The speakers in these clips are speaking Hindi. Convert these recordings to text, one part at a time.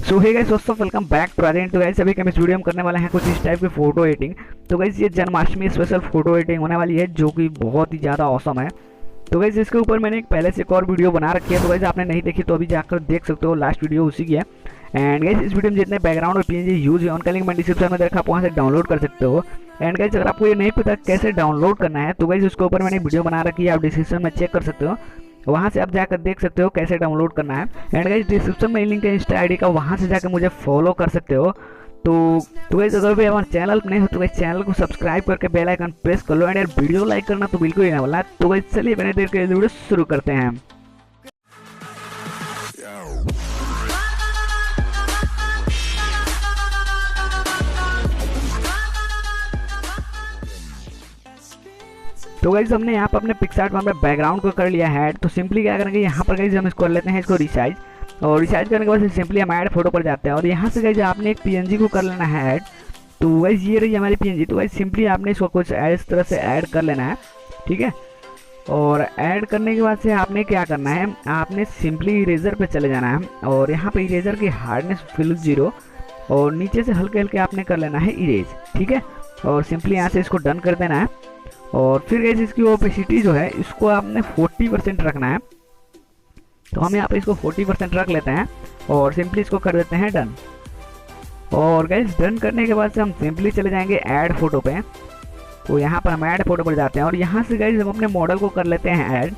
सो हे गाइस, दोस्तों वेलकम बैक टू अरेंट। तो गाइस अभी हम इस वीडियो में करने वाले हैं कुछ इस टाइप की फोटो एडिटिंग। तो गाइस ये जन्माष्टमी स्पेशल फोटो एडिटिंग होने वाली है जो कि बहुत ही ज़्यादा औसम है। तो गाइस इसके ऊपर मैंने एक पहले से एक और वीडियो बना रखी है, तो गाइस आपने नहीं देखी तो अभी जाकर देख सकते हो, लास्ट वीडियो उसी की है। एंड गाइस इस वीडियो में जितने बैकग्राउंड और पीएनजी यूज है उनका लिंक मैं डिस्क्रिप्शन में दे रखा, आप वहाँ से डाउनलोड कर सकते हो। एंड गाइस अगर आपको ये नहीं पता कैसे डाउनलोड करना है तो गाइस उसके ऊपर मैंने वीडियो बना रखी है, आप डिस्क्रिप्शन में चेक कर सकते हो, वहाँ से आप जाकर देख सकते हो कैसे डाउनलोड करना है। एंड गाइस डिस्क्रिप्शन में लिंक है इंस्टा आईडी का, वहाँ से जाकर मुझे फॉलो कर सकते हो। तो गाइस अगर भी हमारे चैनल पर नहीं हो तो गाइस चैनल को सब्सक्राइब करके बेल आइकन प्रेस कर लो। एंड यार वीडियो लाइक करना तो बिल्कुल ही ना भूलना। तो गाइस चलिए मैंने देर के वीडियो शुरू करते हैं। तो गाइस हमने यहाँ पर अपने पिक्सार्ट में अपने बैकग्राउंड को कर लिया है। तो सिंपली क्या करेंगे, यहाँ पर गाइस हम इसको कर लेते हैं, इसको रिसाइज। और रिसाइज करने के बाद सिंपली हम ऐड फोटो पर जाते हैं और यहाँ से गाइस आपने एक पीएनजी को कर लेना है ऐड। तो गाइस ये रही हमारी पीएनजी। तो गाइस सिंपली आपने इसको कुछ इस तरह से ऐड कर लेना है, ठीक है। और ऐड करने के बाद से आपने क्या करना है, आपने सिंपली इरेजर पे चले जाना है और यहाँ पे इरेजर की हार्डनेस फिल 0 और नीचे से हल्के हल्के आपने कर लेना है इरेज, ठीक है। और सिंपली यहाँ से इसको डन कर देना है। और फिर गाइस इसकी ओपेसिटी जो है इसको आपने 40% रखना है। तो हम यहाँ पे इसको 40% रख लेते हैं और सिंपली इसको कर देते हैं डन। और गाइस डन करने के बाद से हम सिंपली चले जाएंगे ऐड फोटो पे। तो यहाँ पर हम ऐड फोटो पर जाते हैं और यहाँ से गाइस हम अपने मॉडल को कर लेते हैं ऐड।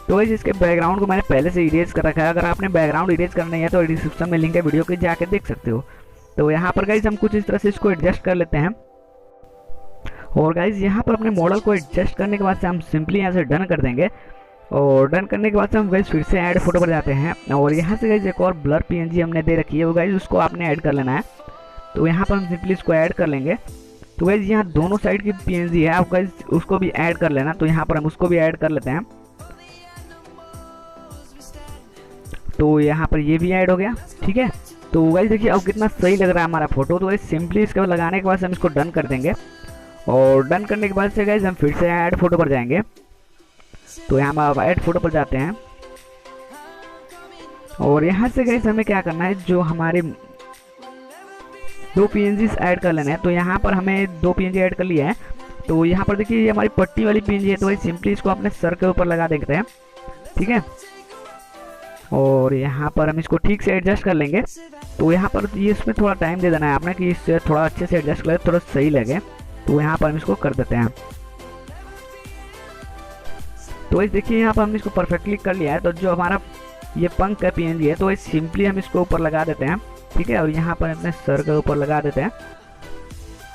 तो गाइस इसके बैकग्राउंड को मैंने पहले से इरेज कर रखा है, अगर आपने बैकग्राउंड इरेज करना है तो डिस्क्रिप्शन में लिंक है, वीडियो के जाके देख सकते हो। तो यहाँ पर गाइस हम कुछ इस तरह से इसको एडजस्ट कर लेते हैं। और गाइज यहाँ पर अपने मॉडल को एडजस्ट करने के बाद से हम सिंपली यहाँ से डन कर देंगे। और डन करने के बाद से हम गाइज फिर से ऐड फोटो पर जाते हैं और यहाँ से गाइज एक और ब्लर पीएनजी हमने दे रखी है, वो गाइज उसको आपने ऐड कर लेना है। तो यहाँ पर हम सिंपली इसको ऐड कर लेंगे। तो गाइज यहाँ दोनों साइड की पीएनजी है, आप गाइज उसको भी ऐड कर लेना। तो यहाँ पर हम उसको भी ऐड कर लेते हैं। तो यहाँ पर ये भी ऐड हो गया, ठीक है। तो गाइज देखिए अब कितना सही लग रहा है हमारा फोटो। तो गाइज सिंपली इसके लगाने के बाद हम इसको डन कर देंगे। और डन करने के बाद से गाइस हम फिर से ऐड फोटो पर जाएंगे। तो यहाँ हम ऐड फोटो पर जाते हैं और यहाँ से गाइस हमें क्या करना है, जो हमारे दो पीएनजी ऐड कर लेना है। तो यहाँ पर हमें दो पीएनजी ऐड कर लिया है। तो यहाँ पर देखिए ये हमारी पट्टी वाली पीएनजी है, तो भाई सिंपली इसको अपने सर के ऊपर लगा देते हैं, ठीक है। और यहाँ पर हम इसको ठीक से एडजस्ट कर लेंगे। तो यहाँ पर ये इसमें थोड़ा टाइम दे देना है आपने कि इससे थोड़ा अच्छे से एडजस्ट करें, थोड़ा सही लगे। तो यहाँ पर हम इसको कर देते हैं। तो इस देखिए यहाँ पर हमने इसको परफेक्टली कर लिया है। तो जो हमारा ये पंख का पीएनजी है तो इस सिंपली हम इसको ऊपर लगा देते हैं, ठीक है। और यहाँ पर अपने सर के ऊपर लगा देते हैं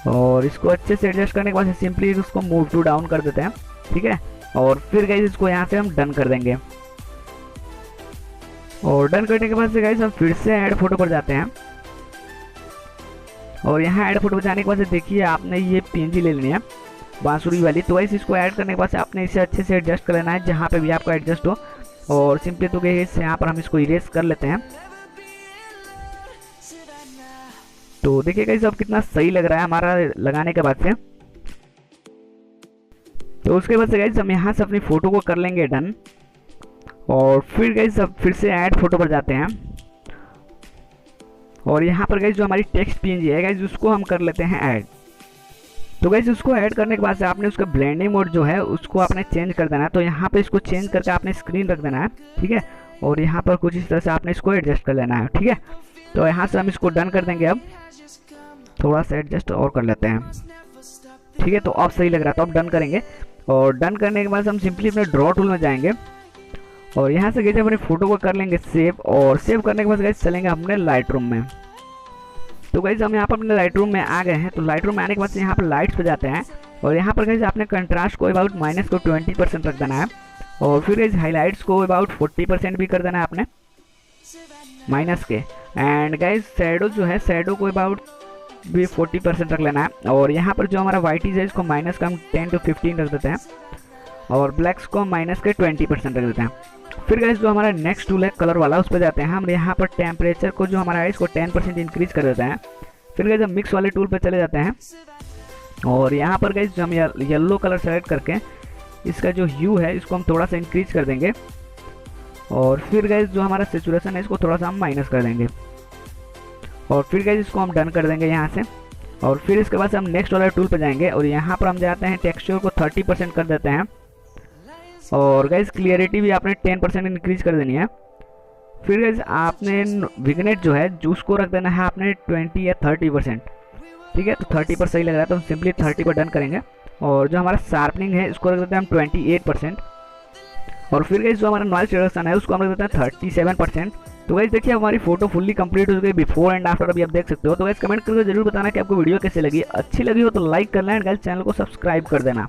और इसको अच्छे से एडजस्ट करने के बाद सिंपली इसको मूव टू डाउन कर देते हैं, ठीक है। और फिर गाइस इसको यहाँ से हम डन कर देंगे। और डन करने के बाद से गाइस हम फिर से ऐड फोटो पर जाते हैं और यहाँ ऐड फोटो जाने के बाद देखिए आपने ये पीएनजी ले लेनी है बांसुरी वाली। तो वैसे इसको ऐड करने के बाद आपने इसे अच्छे से एडजस्ट कर लेना है जहाँ पे भी आपका एडजस्ट हो। और सिंपली तो गाइस यहाँ पर हम इसको इरेज कर लेते हैं। तो देखिए गाइस अब कितना सही लग रहा है हमारा लगाने के बाद से। तो उसके बाद से गाइस हम यहाँ से अपनी फोटो को कर लेंगे डन। और फिर गाइस अब फिर से ऐड फोटो पर जाते हैं और यहाँ पर गाइस जो हमारी टेक्स्ट पीएनजी है गाइस उसको हम कर लेते हैं ऐड। तो गाइस उसको ऐड करने के बाद से आपने उसका ब्लेंडिंग मोड जो है उसको आपने चेंज कर देना है। तो यहाँ पे इसको चेंज करके आपने स्क्रीन रख देना है, ठीक है। और यहाँ पर कुछ इस तरह से आपने इसको एडजस्ट कर लेना है, ठीक है। तो यहाँ से हम इसको डन कर देंगे। अब थोड़ा सा एडजस्ट और कर लेते हैं, ठीक है। तो अब सही लग रहा है, तो अब डन करेंगे। और डन करने के बाद हम सिंपली अपने ड्रॉ टूल में जाएंगे और यहाँ से गाइस अपनी फोटो को कर लेंगे सेव। और सेव करने के बाद गाइस चलेंगे अपने लाइट रूम में। तो गाइस हम यहाँ पर अपने लाइट रूम में आ गए हैं। तो लाइट रूम में आने के बाद यहाँ पर लाइट्स पे जाते हैं और यहाँ पर गाइस आपने कंट्रास्ट को अबाउट माइनस को 20% रख देना है। और फिर गाइस हाईलाइट्स को अबाउट 40% भी कर देना है आपने माइनस के। एंड गाइस शैडो जो है शैडो को अबाउट भी 40% रख लेना है। और यहाँ पर जो हमारा वाइटीज है इसको माइनस का हम 10 to 15 रख देते हैं और ब्लैक्स को माइनस के 20% रख देते हैं। फिर गाइस जो हमारा नेक्स्ट टूल है कलर वाला उस पर जाते हैं हम। यहाँ पर टेम्परेचर को जो हमारा है इसको 10% इंक्रीज कर देते हैं। फिर गाइस हम मिक्स वाले टूल पे चले जाते हैं और यहाँ पर गाइस जो हम येलो कलर सेलेक्ट करके इसका जो ह्यू है इसको हम थोड़ा सा इंक्रीज कर देंगे। और फिर गाइस जो हमारा सैचुरेशन है इसको थोड़ा सा हम माइनस कर देंगे। और फिर गाइज इसको हम डन कर देंगे यहाँ से। और फिर इसके बाद हम नेक्स्ट वाला टूल पे जाएंगे और यहाँ पर हम जाते हैं टेक्सचर को 30% कर देते हैं। और गाइज क्लियरिटी भी आपने 10% इंक्रीज कर देनी है। फिर गाइज आपने विग्नेट जो है उसको रख देना है आपने 20 या 30%। ठीक है, तो 30 पर सही लग रहा है तो हम सिंपली 30 पर डन करेंगे। और जो हमारा शार्पनिंग है इसको रख देते हैं हम 28%। और फिर गाइज जो हमारा नॉइज रिडक्शन है उसको हम रख देते हैं 37%। तो गाइज देखिए हमारी फोटो फुल्ली कंप्लीट हो गई बिफोर एंड आफ्टर, अभी आप देख सकते हो। तो गाइज कमेंट करके जरूर बताना कि आपको वीडियो कैसे लगी। अच्छी लगी हो तो लाइक करना एंड गाइज चैनल को सब्सक्राइब कर देना।